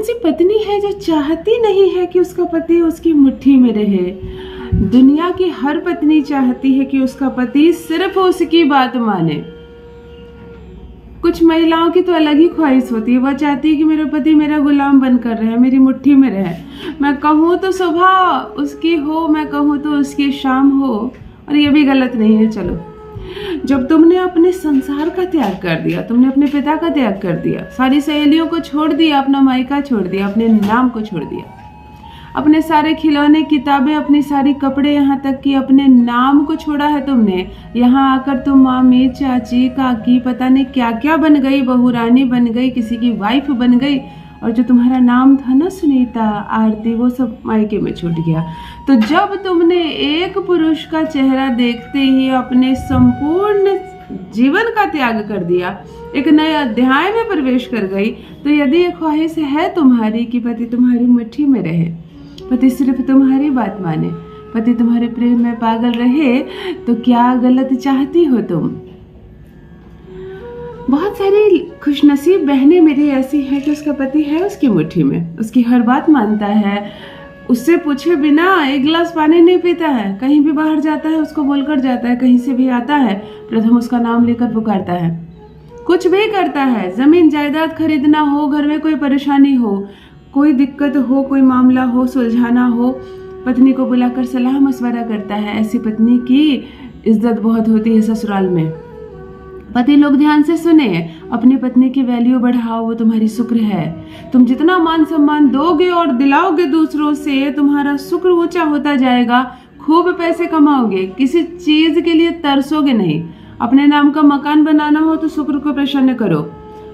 सी पत्नी है जो चाहती नहीं है कि उसका पति उसकी मुट्ठी में रहे? दुनिया की हर पत्नी चाहती है कि उसका पति सिर्फ उसकी बात माने। कुछ महिलाओं की तो अलग ही ख्वाहिश होती है, वह चाहती है कि मेरा पति मेरा गुलाम बनकर रहे, मेरी मुट्ठी में रहे। मैं कहूँ तो सुबह उसकी हो, मैं कहूँ तो उसकी शाम हो, और ये भी गलत नहीं है। चलो, जब तुमने अपने संसार का त्याग कर दिया, तुमने अपने पिता का त्याग कर दिया, सारी सहेलियों को छोड़ दिया, अपना मायका छोड़ दिया, अपने नाम को छोड़ दिया, अपने सारे खिलौने, किताबें, अपनी सारी कपड़े, यहाँ तक कि अपने नाम को छोड़ा है तुमने। यहाँ आकर तुम मामी, चाची, काकी, पता नहीं क्या क्या बन गई, बहू रानी बन गई, किसी की वाइफ बन गई, और जो तुम्हारा नाम था ना सुनीता, आरती, वो सब मायके में छूट गया। तो जब तुमने एक पुरुष का चेहरा देखते ही अपने संपूर्ण जीवन का त्याग कर दिया, एक नए अध्याय में प्रवेश कर गई, तो यदि ये ख्वाहिश है तुम्हारी कि पति तुम्हारी मुट्ठी में रहे, पति सिर्फ तुम्हारी बात माने, पति तुम्हारे प्रेम में पागल रहे, तो क्या गलत चाहती हो तुम? बहुत सारी खुशनसीब बहनें मेरी ऐसी हैं कि उसका पति है उसकी मुट्ठी में, उसकी हर बात मानता है, उससे पूछे बिना एक गिलास पानी नहीं पीता है, कहीं भी बाहर जाता है उसको बोलकर जाता है, कहीं से भी आता है प्रथम उसका नाम लेकर पुकारता है, कुछ भी करता है, जमीन जायदाद खरीदना हो, घर में कोई परेशानी हो, कोई दिक्कत हो, कोई मामला हो, सुलझाना हो, पत्नी को बुलाकर सलाह मशवरा करता है। ऐसी पत्नी की इज्जत बहुत होती है ससुराल में। पति लोग ध्यान से सुने, अपनी पत्नी की वैल्यू बढ़ाओ, वो तुम्हारी शुक्र है। तुम जितना मान सम्मान दोगे और दिलाओगे दूसरों से, तुम्हारा शुक्र ऊंचा होता जाएगा, खूब पैसे कमाओगे, किसी चीज के लिए तरसोगे नहीं। अपने नाम का मकान बनाना हो तो शुक्र को प्रसन्न करो।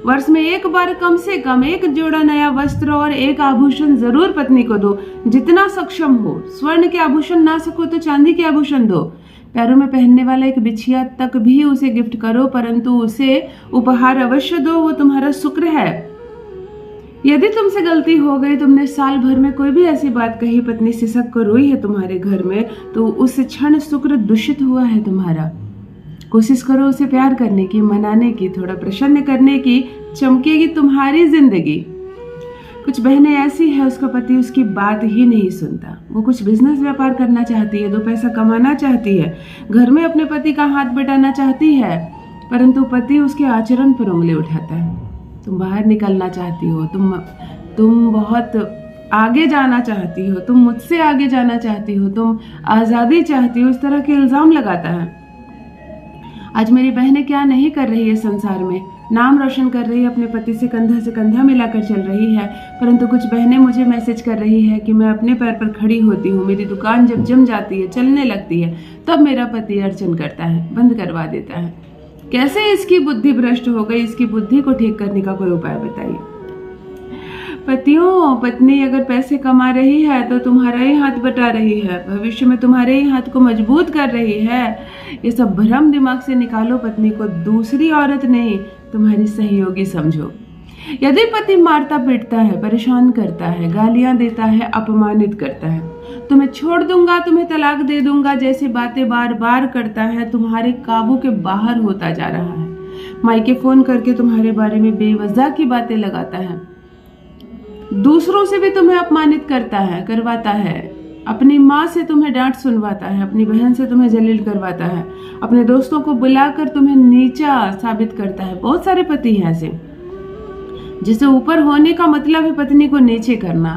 वर्ष में एक बार कम से कम एक जोड़ा नया वस्त्र और एक आभूषण जरूर पत्नी को दो, जितना सक्षम हो। स्वर्ण के आभूषण ना सको तो चांदी के आभूषण दो। पैरों में पहनने वाला एक बिछिया तक भी उसे गिफ्ट करो, परंतु उसे उपहार अवश्य दो, वो तुम्हारा शुक्र है। यदि तुमसे गलती हो गई, तुमने साल भर में कोई भी ऐसी बात कही, पत्नी सिसक कर रोई है तुम्हारे घर में, तो उस क्षण शुक्र दूषित हुआ है तुम्हारा। कोशिश करो उसे प्यार करने की, मनाने की, थोड़ा प्रसन्न करने की, चमकेगी तुम्हारी जिंदगी। कुछ बहनें ऐसी है उसका पति उसकी बात ही नहीं सुनता, वो कुछ बिजनेस व्यापार करना चाहती है, 2 पैसा कमाना चाहती है, घर में अपने पति का हाथ बटाना चाहती है, परंतु पति उसके आचरण पर उंगली उठाता है। तुम बाहर निकलना चाहती हो, तुम बहुत आगे जाना चाहती हो, तुम मुझसे आगे जाना चाहती हो, तुम आज़ादी चाहती हो, इस तरह के इल्जाम लगाता है। आज मेरी बहनें क्या नहीं कर रही है संसार में, नाम रोशन कर रही है, अपने पति से कंधा मिलाकर चल रही है, परंतु कुछ बहनें मुझे मैसेज कर रही है कि मैं अपने पैर पर खड़ी होती हूँ, मेरी दुकान जब जम जाती है, चलने लगती है, तब मेरा पति अर्चन करता है, बंद करवा देता है। कैसे इसकी बुद्धि भ्रष्ट हो गई? इसकी बुद्धि को ठीक करने का कोई उपाय बताइए। पतियों, पत्नी अगर पैसे कमा रही है तो तुम्हारा ही हाथ बटा रही है, भविष्य में तुम्हारे ही हाथ को मजबूत कर रही है। ये सब भ्रम दिमाग से निकालो। पत्नी को दूसरी औरत नहीं, तुम्हारी सहयोगी समझो। यदि पति मारता पीटता है, परेशान करता है, गालियां देता है, अपमानित करता है, तुम्हें छोड़ दूंगा, तुम्हें तलाक दे दूंगा जैसी बातें बार बार करता है, तुम्हारे काबू के बाहर होता जा रहा है, मायके फोन करके तुम्हारे बारे में बेवजह की बातें लगाता है, दूसरों से भी तुम्हें अपमानित करवाता है, अपनी माँ से तुम्हें डांट सुनवाता है, अपनी बहन से तुम्हें जलील करवाता है, अपने दोस्तों को बुलाकर तुम्हें नीचा साबित करता है। बहुत सारे पति हैं ऐसे, जिसे ऊपर होने का मतलब है पत्नी को नीचे करना।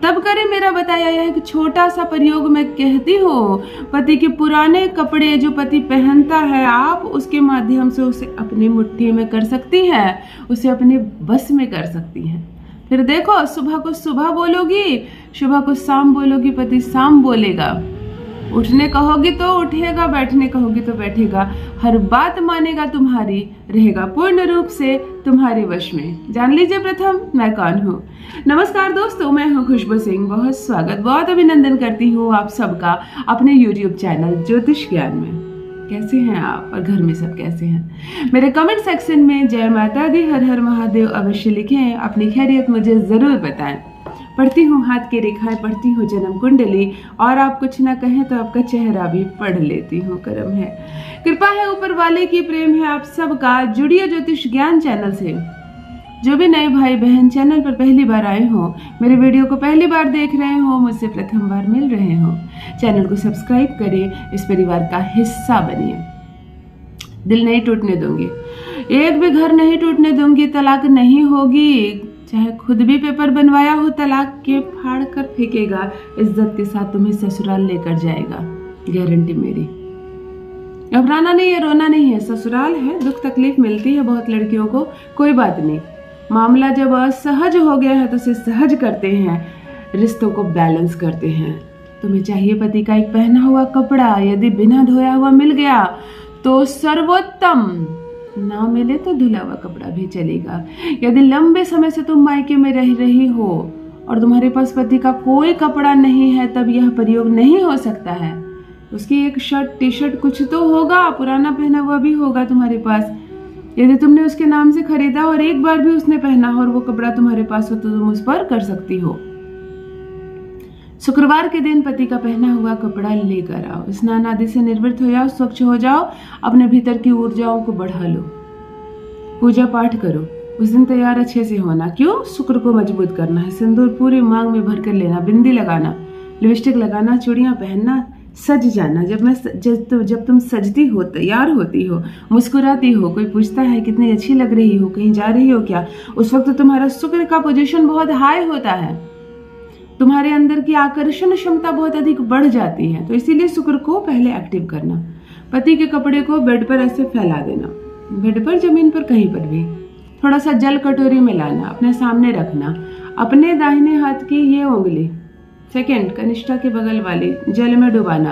तब करे मेरा बताया यह एक छोटा सा प्रयोग मैं कहती हूँ। पति के पुराने कपड़े जो पति पहनता है, आप उसके माध्यम से उसे अपनी मुट्ठी में कर सकती है, उसे अपने बस में कर सकती है। फिर देखो, सुबह को सुबह बोलोगी, सुबह को शाम बोलोगी, पति शाम बोलेगा। उठने कहोगी तो उठेगा, बैठने कहोगी तो बैठेगा, हर बात मानेगा तुम्हारी, रहेगा पूर्ण रूप से तुम्हारे वश में। जान लीजिए प्रथम मैं कौन हूँ। नमस्कार दोस्तों, मैं हूँ खुशबू सिंह। बहुत स्वागत, बहुत अभिनंदन करती हूँ आप सबका अपने YouTube चैनल ज्योतिष ज्ञान में। कैसे हैं आप और घर में सब कैसे हैं? मेरे कमेंट सेक्शन में जय माता दी, हर हर महादेव अवश्य लिखें। अपनी खैरियत मुझे जरूर बताएं। पढ़ती हूँ हाथ की रेखाएं, पढ़ती हूँ जन्म कुंडली, और आप कुछ ना कहें तो आपका चेहरा भी पढ़ लेती हूँ। करम है, कृपा है ऊपर वाले की, प्रेम है आप सबका। जुड़िए ज्योतिष ज्ञान चैनल से। जो भी नए भाई बहन चैनल पर पहली बार आए हो, मेरे वीडियो को पहली बार देख रहे हो, मुझसे प्रथम बार मिल रहे हो, चैनल को सब्सक्राइब करें, इस परिवार का हिस्सा बनिए। दिल नहीं टूटने दूंगी, एक भी घर नहीं टूटने दूंगी, तलाक नहीं होगी। चाहे खुद भी पेपर बनवाया हो, तलाक के फाड़ कर फेंकेगा, इज्जत के साथ तुम्हें ससुराल लेकर जाएगा, गारंटी मेरी। घबराना नहीं है, रोना नहीं है, ससुराल है, दुख तकलीफ मिलती है बहुत लड़कियों को, कोई बात नहीं। मामला जब असहज हो गया है तो उसे सहज करते हैं, रिश्तों को बैलेंस करते हैं। तुम्हें चाहिए पति का एक पहना हुआ कपड़ा, यदि बिना धोया हुआ मिल गया तो सर्वोत्तम, ना मिले तो धुला हुआ कपड़ा भी चलेगा। यदि लंबे समय से तुम मायके में रह रही हो और तुम्हारे पास पति का कोई कपड़ा नहीं है, तब यह प्रयोग नहीं हो सकता है। उसकी एक शर्ट टी शर्ट कुछ तो होगा, पुराना पहना हुआ भी होगा तुम्हारे पास। यदि तुमने उसके नाम से खरीदा और एक बार भी उसने पहना हो और वो कपड़ा तुम्हारे पास हो तो तुम उस पर कर सकती हो। शुक्रवार के दिन पति का पहना हुआ कपड़ा लेकर आओ, स्नान आदि से निर्वृत्त हो जाओ, स्वच्छ हो जाओ, अपने भीतर की ऊर्जाओं को बढ़ा लो, पूजा पाठ करो। उस दिन तैयार अच्छे से होना, क्यों? शुक्र को मजबूत करना है। सिंदूर पूरी मांग में भर कर लेना, बिंदी लगाना, लिपस्टिक लगाना, चूड़ियां पहनना, सज जाना। जब तुम सजती हो, तैयार होती हो, मुस्कुराती हो, कोई पूछता है कितनी अच्छी लग रही हो, कहीं जा रही हो क्या, उस वक्त तुम्हारा शुक्र का पोजीशन बहुत हाई होता है, तुम्हारे अंदर की आकर्षण क्षमता बहुत अधिक बढ़ जाती है। तो इसीलिए शुक्र को पहले एक्टिव करना। पति के कपड़े को बेड पर ऐसे फैला देना, बेड पर, जमीन पर, कहीं पर भी। थोड़ा सा जल कटोरी में लाना, अपने सामने रखना, अपने दाहिने हाथ की ये उंगली सेकंड कनिष्ठा के बगल वाली जल में डुबाना,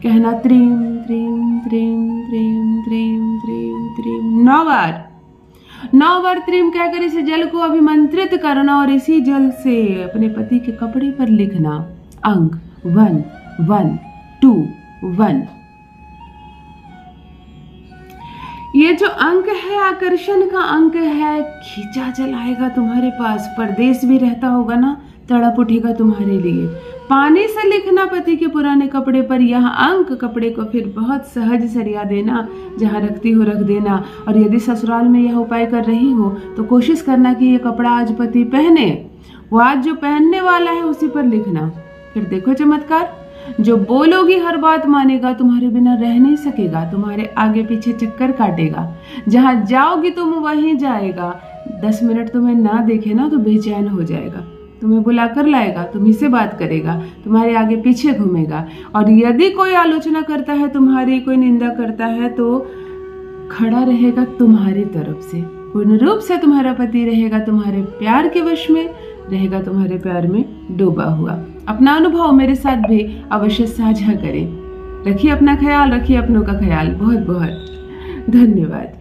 कहना त्रीम त्रीम त्रीम त्रीम त्रीम त्रीम त्रीम 9 बार त्रीम कहकर इस जल को अभिमंत्रित करना और इसी जल से अपने पति के कपड़े पर लिखना अंक 1 1 2 1। ये जो अंक है आकर्षण का अंक है, खींचा चलाएगा तुम्हारे पास। परदेश भी रहता होगा ना, तड़प उठेगा तुम्हारे लिए। पानी से लिखना पति के पुराने कपड़े पर यह अंक, कपड़े को फिर बहुत सहज सरिया देना, जहां रखती हो रख देना। और यदि ससुराल में यह उपाय कर रही हो तो कोशिश करना कि यह कपड़ा आज पति पहने, वो आज जो पहनने वाला है उसी पर लिखना। फिर देखो चमत्कार, जो बोलोगी हर बात मानेगा, तुम्हारे बिना रह नहीं सकेगा, तुम्हारे आगे पीछे चक्कर काटेगा, जहां जाओगी तुम वहीं जाएगा। 10 मिनट तुम्हें ना देखे ना तो बेचैन हो जाएगा, तुम्हें बुलाकर लाएगा, तुम्ही से बात करेगा, तुम्हारे आगे पीछे घूमेगा। और यदि कोई आलोचना करता है तुम्हारी, कोई निंदा करता है, तो खड़ा रहेगा तुम्हारी तरफ से। पूर्ण रूप से तुम्हारा पति रहेगा तुम्हारे प्यार के वश में, रहेगा तुम्हारे प्यार में डूबा हुआ। अपना अनुभव मेरे साथ भी अवश्य साझा करें। रखिए अपना ख्याल, रखिए अपनों का ख्याल। बहुत बहुत धन्यवाद।